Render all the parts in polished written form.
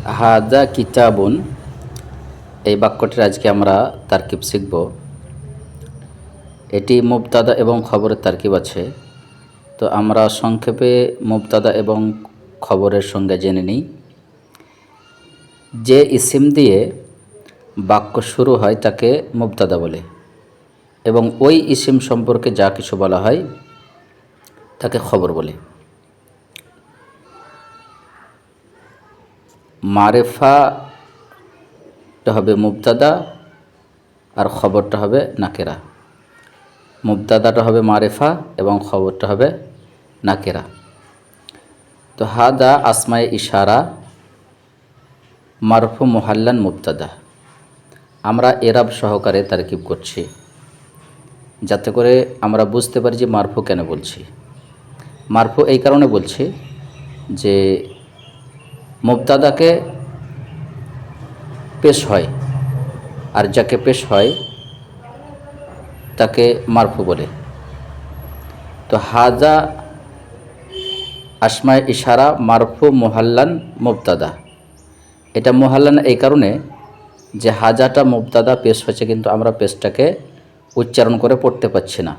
হাদা কিতাবুন, এই বাক্যটির আজকে আমরা তারকিব শিখব। এটি মুবতাদা এবং খবরের তারকিব আছে। তো আমরা সংক্ষেপে মুবতাদা এবং খবরের সঙ্গে জেনে নিই। যে ইসিম দিয়ে বাক্য শুরু হয় তাকে মুবতাদা বলে, এবং ওই ইসিম সম্পর্কে যা কিছু বলা হয় তাকে খবর বলে। মারেফাটা হবে মুবতাদা আর খবরটা হবে নাকেরা। মুবতাদাটা হবে মারেফা এবং খবরটা হবে নাকেরা। তো হাদা আসমায়ে ইশারা মারফু মুহাল্লান মুবতাদা। আমরা এরাব সহকারে তারকিব করছি যাতে করে আমরা বুঝতে পারি যে মারফু কেন বলছি। মারফু এই কারণে বলছি যে মুবতাদাকে পেশ হয়, আর যাকে পেশ হয় তাকে মারফু বলে। তো হাজা আসমায়ে ইশারা মারফু মুহাল্লান মুবতাদা। এটা মুহাল্লান এই কারণে যে হাজাটা মুবতাদা পেশ হয়েছে, কিন্তু আমরা পেশটাকে উচ্চারণ করে পড়তে পারছি না,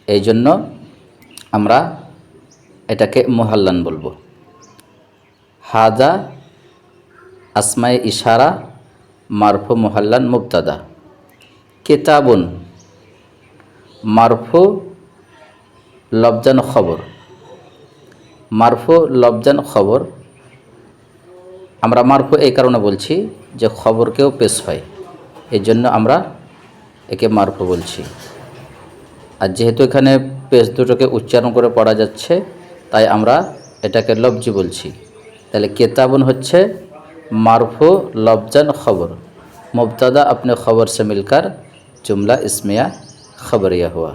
এই জন্য আমরা এটাকে মুহাল্লান বলবো। হাজা আসমায়ে ইশারা মারফু মুহাল্লান মুবতাদা। কিতাবুন মারফু লফজান খবর। মারফু লফজান খবর, আমরা মারফু এই কারণে বলছি যে খবরকেও পেশ হয়, এই জন্য আমরা একে মারফু বলছি। আর যেহেতু এখানে পেশ দুটোকে উচ্চারণ করে পড়া যাচ্ছে, তাই আমরা এটাকে লফজি বলছি। তাহলে কিতাবুন হচ্ছে মারফু लफ्ज़न खबर, मुब्तदा अपने खबर से मिलकर जुमला इस्मिया खबरिया हुआ।